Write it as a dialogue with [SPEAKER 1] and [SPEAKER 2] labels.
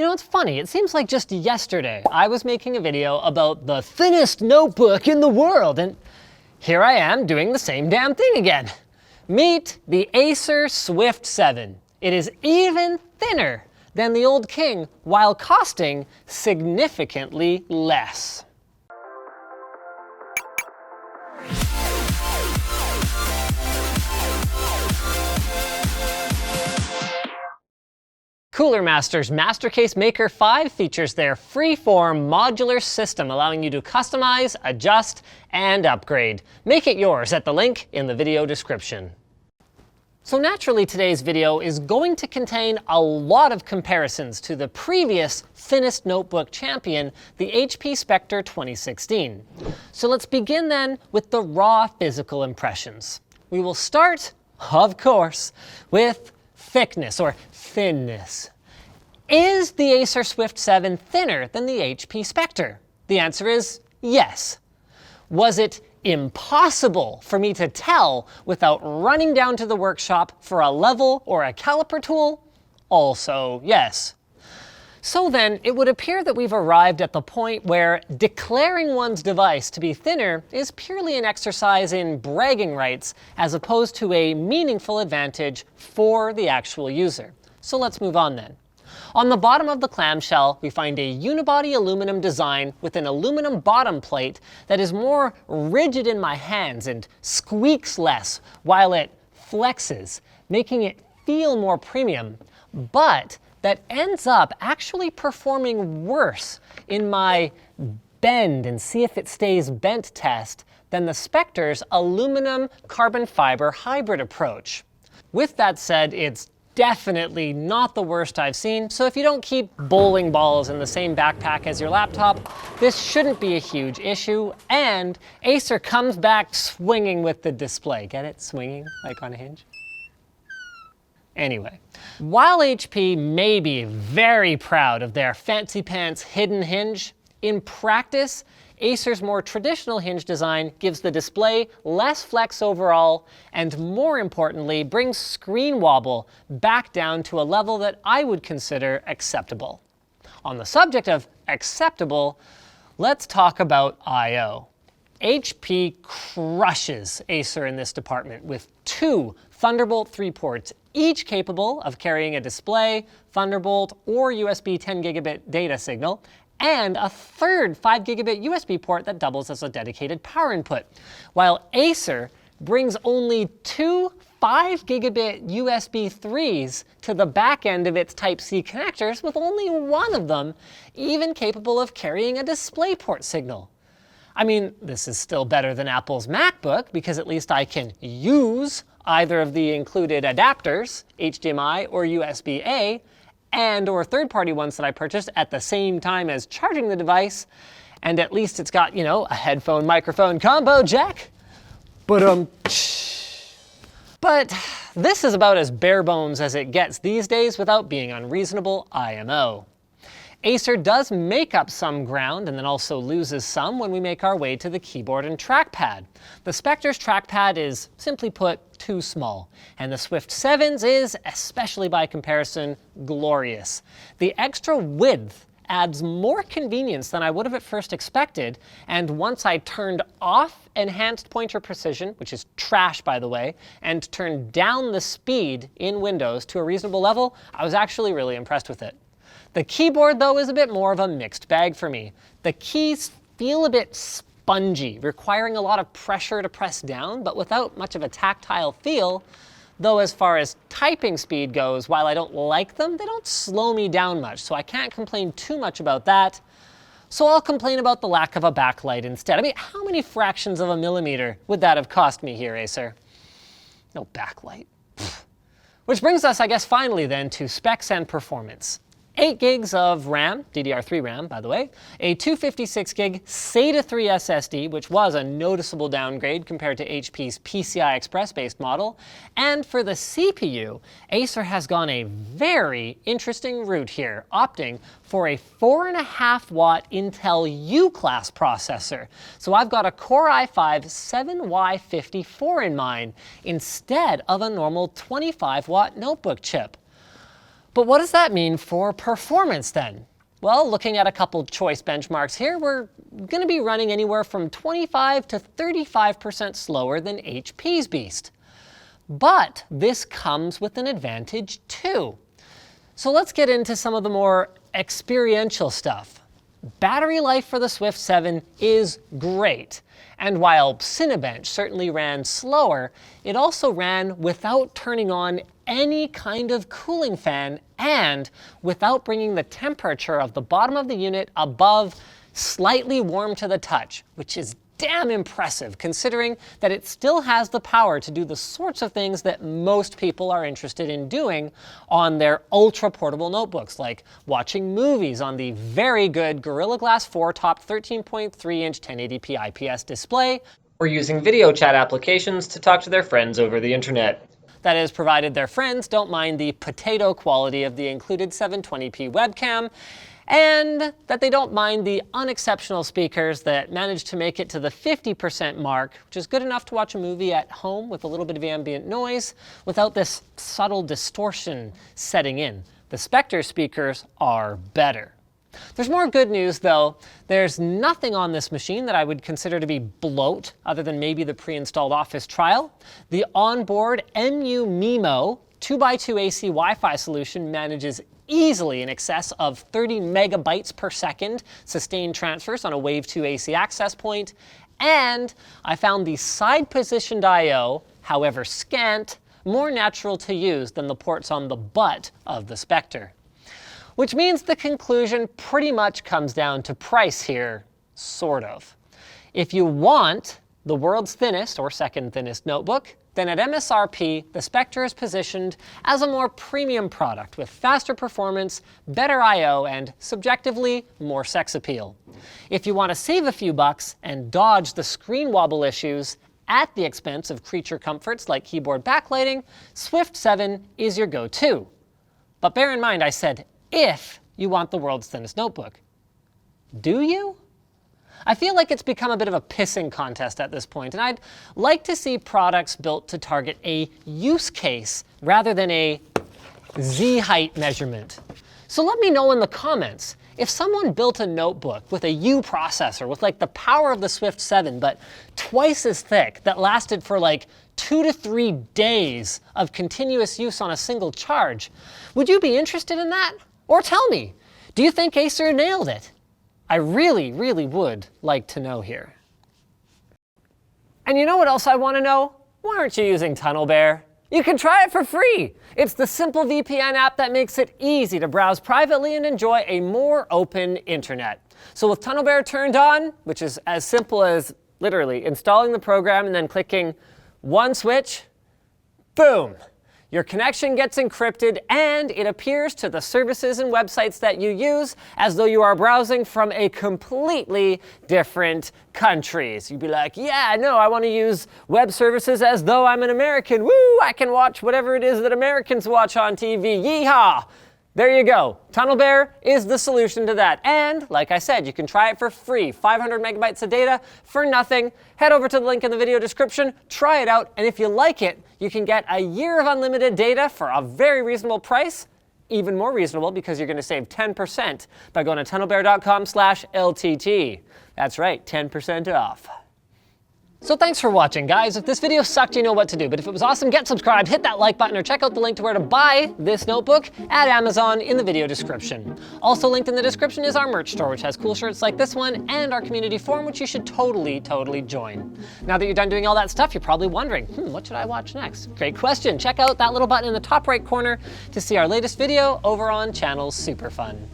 [SPEAKER 1] You know, it's funny, it seems like just yesterday I was making a video about the thinnest notebook in the world, and here I am doing the same damn thing again. Meet the Acer Swift 7. It is even thinner than the old king while costing significantly less. Cooler Master's Mastercase Maker 5 features their free-form modular system, allowing you to customize, adjust, and upgrade. Make it yours at the link in the video description. So naturally, today's video is going to contain a lot of comparisons to the previous thinnest notebook champion, the HP Spectre 2016. So let's begin then with the raw physical impressions. We will start, of course, with thickness or thinness. Is the Acer Swift 7 thinner than the HP Spectre? The answer is yes. Was it impossible for me to tell without running down to the workshop for a level or a caliper tool? Also yes. So then, it would appear that we've arrived at the point where declaring one's device to be thinner is purely an exercise in bragging rights as opposed to a meaningful advantage for the actual user. So let's move on then. On the bottom of the clamshell, we find a unibody aluminum design with an aluminum bottom plate that is more rigid in my hands and squeaks less while it flexes, making it feel more premium, but that ends up actually performing worse in my bend and see if it stays bent test than the Spectre's aluminum carbon fiber hybrid approach. With that said, it's definitely not the worst I've seen, so if you don't keep bowling balls in the same backpack as your laptop, this shouldn't be a huge issue, and Acer comes back swinging with the display. Get it? Swinging, like on a hinge? Anyway, while HP may be very proud of their fancy pants hidden hinge, in practice, Acer's more traditional hinge design gives the display less flex overall, and more importantly, brings screen wobble back down to a level that I would consider acceptable. On the subject of acceptable, let's talk about I/O. HP crushes Acer in this department with 2 Thunderbolt 3 ports, each capable of carrying a display, Thunderbolt, or USB 10 gigabit data signal, and a third 5 gigabit USB port that doubles as a dedicated power input, while Acer brings only 2 5 gigabit USB 3s to the back end of its Type-C connectors, with only one of them even capable of carrying a DisplayPort signal. I mean, this is still better than Apple's MacBook, because at least I can use either of the included adapters, HDMI or USB-A, and or third-party ones that I purchased at the same time as charging the device, and at least it's got, you know, a headphone microphone combo jack. But this is about as bare bones as it gets these days without being unreasonable IMO. Acer does make up some ground and then also loses some when we make our way to the keyboard and trackpad. The Spectre's trackpad is, simply put, too small, and the Swift 7's is, especially by comparison, glorious. The extra width adds more convenience than I would have at first expected, and once I turned off enhanced pointer precision, which is trash by the way, and turned down the speed in Windows to a reasonable level, I was actually really impressed with it. The keyboard, though, is a bit more of a mixed bag for me. The keys feel a bit spongy, requiring a lot of pressure to press down, but without much of a tactile feel, though as far as typing speed goes, while I don't like them, they don't slow me down much, so I can't complain too much about that. So I'll complain about the lack of a backlight instead. I mean, how many fractions of a millimeter would that have cost me here, Acer? No backlight. Which brings us, I guess, finally then to specs and performance. 8 gigs of RAM, DDR3 RAM by the way, a 256 gig SATA 3 SSD, which was a noticeable downgrade compared to HP's PCI Express based model, and for the CPU, Acer has gone a very interesting route here, opting for a 4.5 watt Intel U-class processor. So I've got a Core i5 7Y54 in mind, instead of a normal 25 watt notebook chip. But what does that mean for performance then? Well, looking at a couple choice benchmarks here, we're going to be running anywhere from 25 to 35% slower than HP's beast. But this comes with an advantage too. So let's get into some of the more experiential stuff. Battery life for the Swift 7 is great. And while Cinebench certainly ran slower, it also ran without turning on any kind of cooling fan and without bringing the temperature of the bottom of the unit above slightly warm to the touch, which is damn impressive considering that it still has the power to do the sorts of things that most people are interested in doing on their ultra portable notebooks, like watching movies on the very good Gorilla Glass 4 top 13.3-inch 1080p IPS display, or using video chat applications to talk to their friends over the internet. That is, provided their friends don't mind the potato quality of the included 720p webcam, and that they don't mind the unexceptional speakers that manage to make it to the 50% mark, which is good enough to watch a movie at home with a little bit of ambient noise without this subtle distortion setting in. The Spectre speakers are better. There's more good news though. There's nothing on this machine that I would consider to be bloat, other than maybe the pre-installed Office trial. The onboard MU MIMO 2x2 AC Wi-Fi solution manages easily in excess of 30 megabytes per second sustained transfers on a Wave 2 AC access point. And I found the side positioned I/O, however scant, more natural to use than the ports on the butt of the Spectre. Which means the conclusion pretty much comes down to price here, sort of. If you want the world's thinnest or second thinnest notebook, then at MSRP, the Spectre is positioned as a more premium product with faster performance, better I/O, and subjectively more sex appeal. If you want to save a few bucks and dodge the screen wobble issues at the expense of creature comforts like keyboard backlighting, Swift 7 is your go-to. But bear in mind I said if you want the world's thinnest notebook. Do you? I feel like it's become a bit of a pissing contest at this point, and I'd like to see products built to target a use case rather than a Z-height measurement. So let me know in the comments, if someone built a notebook with a U processor with like the power of the Swift 7, but twice as thick, that lasted for like 2 to 3 days of continuous use on a single charge, would you be interested in that? Or tell me, do you think Acer nailed it? I really, really would like to know here. And you know what else I want to know? Why aren't you using TunnelBear? You can try it for free. It's the simple VPN app that makes it easy to browse privately and enjoy a more open internet. So with TunnelBear turned on, which is as simple as literally installing the program and then clicking one switch, boom. Your connection gets encrypted and it appears to the services and websites that you use as though you are browsing from a completely different country. So you'd be like, yeah, no, I want to use web services as though I'm an American. Woo, I can watch whatever it is that Americans watch on TV. Yeehaw! There you go. TunnelBear is the solution to that. And like I said, you can try it for free. 500 megabytes of data for nothing. Head over to the link in the video description, try it out, and if you like it, you can get a year of unlimited data for a very reasonable price. Even more reasonable because you're going to save 10% by going to tunnelbear.com/LTT. That's right, 10% off. So thanks for watching, guys. If this video sucked, you know what to do. But if it was awesome, get subscribed, hit that like button, or check out the link to where to buy this notebook at Amazon in the video description. Also linked in the description is our merch store, which has cool shirts like this one, and our community forum, which you should totally join. Now that you're done doing all that stuff, you're probably wondering, what should I watch next? Great question. Check out that little button in the top right corner to see our latest video over on Channels Super Fun.